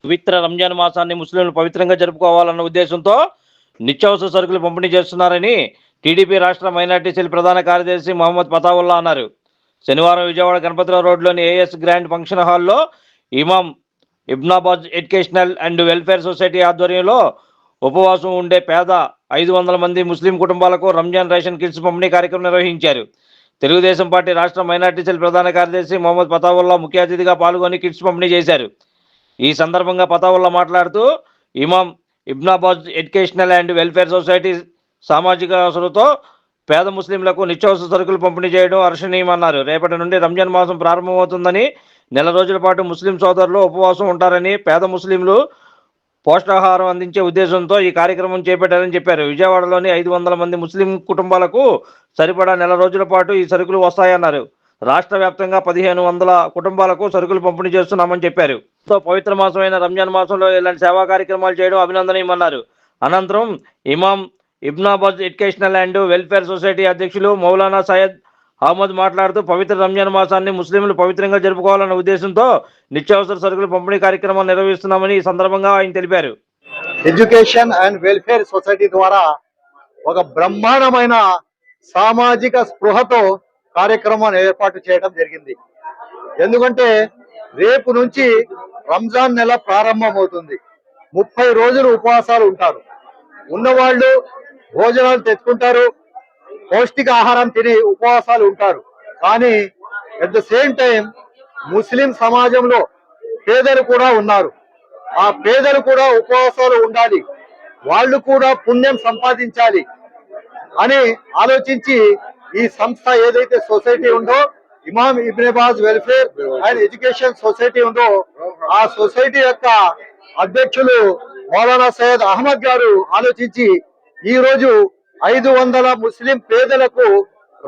పవిత్ర రంజాన్ మాసాన్ని ముస్లింలు పవిత్రంగా జరుపుకోవాలన్న ఉద్దేశంతో నిత్యావసర సరుకులు పంపిణీ చేస్తున్నారని టీడీపీ రాష్ట్ర మైనార్టీ సెల్ ప్రధాన కార్యదర్శి మహమ్మద్ పతావుల్లా అన్నారు. శనివారం విజయవాడ గణపతిరావు రోడ్లోని ఏఎస్ గ్రాండ్ ఫంక్షన్ హాల్లో ఇమాం ఇబ్నాబాజ్ ఎడ్యుకేషనల్ అండ్ వెల్ఫేర్ సొసైటీ ఆధ్వర్యంలో ఉపవాసం ఉండే పేద 500 మంది ముస్లిం కుటుంబాలకు రంజాన్ రేషన్ కిట్స్ పంపిణీ కార్యక్రమం నిర్వహించారు. తెలుగుదేశం పార్టీ రాష్ట్ర మైనార్టీ సెల్ ప్రధాన కార్యదర్శి మహమ్మద్ పతావుల్లా ముఖ్య అతిథిగా పాల్గొని కిట్స్ పంపిణీ చేశారు. ఈ సందర్భంగా పతావుల్లా మాట్లాడుతూ ఇమాం ఇబ్నాబాజ్ ఎడ్యుకేషనల్ అండ్ వెల్ఫేర్ సొసైటీ సామాజిక అవసరంతో పేద ముస్లింలకు నిత్యావసర సరుకులు పంపిణీ చేయడం హర్షణీయమన్నారు. రేపటి నుండి రంజాన్ మాసం ప్రారంభమవుతుందని, నెల రోజుల పాటు ముస్లిం సోదరులు ఉపవాసం ఉంటారని, పేద ముస్లింలు పోషకాహారం అందించే ఉద్దేశంతో ఈ కార్యక్రమం చేపట్టారని చెప్పారు. విజయవాడలోని 500 మంది ముస్లిం కుటుంబాలకు సరిపడా నెల రోజుల పాటు ఈ సరుకులు వస్తాయన్నారు. రాష్ట్ర వ్యాప్తంగా 1500 కుటుంబాలకు సరుకులు పంపిణీ చేస్తున్నామని చెప్పారు. పవిత్ర మాసమైన రంజాన్ మాసంలో ఇలాంటి సేవా కార్యక్రమాలు చేయడం అభినందనీయమన్నారు. అనంతరం ఇమాం ఇబ్నాబాజ్ ఎడ్యుకేషనల్ అండ్ వెల్ఫేర్ సొసైటీ అధ్యక్షులు మౌలానా సయ్యద్ అహ్మద్ మాట్లాడుతూ పవిత్ర రంజాన్ మాసాన్ని ముస్లింలు పవిత్రంగా జరుపుకోవాలన్న ఉద్దేశంతో నిత్యావసర సరుకులు పంపిణీ కార్యక్రమం నిర్వహిస్తున్నామని ఈ సందర్భంగా ఆయన తెలిపారు. ఎడ్యుకేషన్ అండ్ వెల్ఫేర్ సొసైటీ ద్వారా ఒక బ్రహ్మాండమైన సామాజిక స్పృహతో కార్యక్రమాన్ని ఏర్పాటు చేయడం జరిగింది. ఎందుకంటే రేపు నుంచి రంజాన్ నెల ప్రారంభమవుతుంది. 30 రోజులు ఉపవాసాలు ఉంటారు. ఉన్నవాళ్ళు భోజనాలు తెచ్చుకుంటారు, పౌష్టిక ఆహారం తిని ఉపవాసాలు ఉంటారు. కానీ అట్ ద సేమ్ టైం ముస్లిం సమాజంలో పేదలు కూడా ఉన్నారు. ఆ పేదలు కూడా ఉపవాసాలు ఉండాలి, వాళ్ళు కూడా పుణ్యం సంపాదించాలి అని ఆలోచించి ఈ సంస్థ ఏదైతే సొసైటీ ఉందో, ఇమాం ఇబ్నాబాజ్ వెల్ఫేర్ అండ్ ఎడ్యుకేషన్ సొసైటీ ఉందో, ఆ సొసైటీ యొక్క అధ్యక్షులు మౌలానా సయ్యద్ అహ్మద్ గారు ఆలోచించి ఈ రోజు 500 ముస్లిం పేదలకు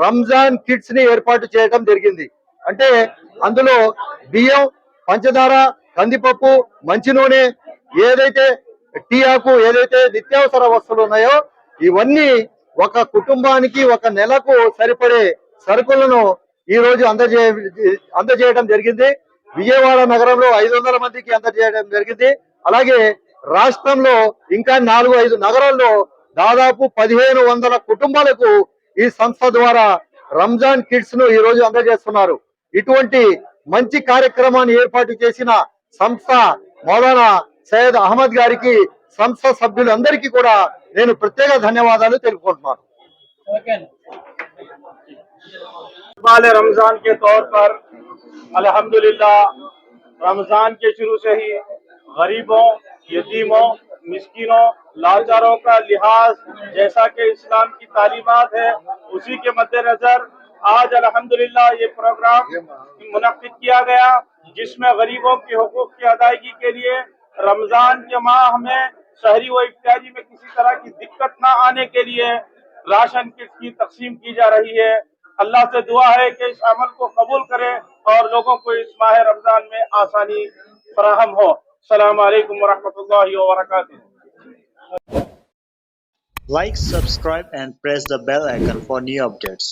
రంజాన్ కిట్స్ ని ఏర్పాటు చేయడం జరిగింది. అంటే అందులో బియ్యం, పంచదార, కందిపప్పు, మంచి నూనె, ఏదైతే టీ ఆకు, ఏదైతే నిత్యావసర వస్తువులు ఉన్నాయో ఇవన్నీ ఒక కుటుంబానికి ఒక నెలకు సరిపడే సరుకులను ఈ రోజు అందజేయడం జరిగింది. విజయవాడ నగరంలో 500 మందికి అందజేయడం జరిగింది. అలాగే రాష్ట్రంలో ఇంకా 4-5 నగరాల్లో దాదాపు 1500 కుటుంబాలకు ఈ సంస్థ ద్వారా రంజాన్ కిట్స్ ను ఈ రోజు అందజేస్తున్నారు. ఇటువంటి మంచి కార్యక్రమాన్ని ఏర్పాటు చేసిన సంస్థ మౌలానా సయ్యద్ అహ్మద్ గారికి, సంస్థ సభ్యులందరికీ కూడా నేను ప్రత్యేక ధన్యవాదాలు తెలుపుకుంటున్నాను. रमजान के तौर पर अल्हम्दुलिल्लाह रमजान के शुरू से ही गरीबों, यतीमों, मिस्किनों, लाचारों का लिहाज जैसा कि इस्लाम की तालीमात है, उसी के मद्देनजर आज अल्हम्दुलिल्लाह ये प्रोग्राम मुनक्किद किया गया, जिसमें गरीबों के हुकूक की अदायगी के लिए रमजान के माह में शहरी व इफ्तारी में किसी तरह की दिक्कत न आने के लिए राशन किट की तकसीम की जा रही है। अल्लाह से दुआ है कि इस अमल को कबूल करे और लोगों को इस माह रमजान में आसानी फराहम हो। अस्सलाम वालेकुम वरहमतुल्लाहि वबरकातुहू। Like, subscribe and press the bell icon for new updates.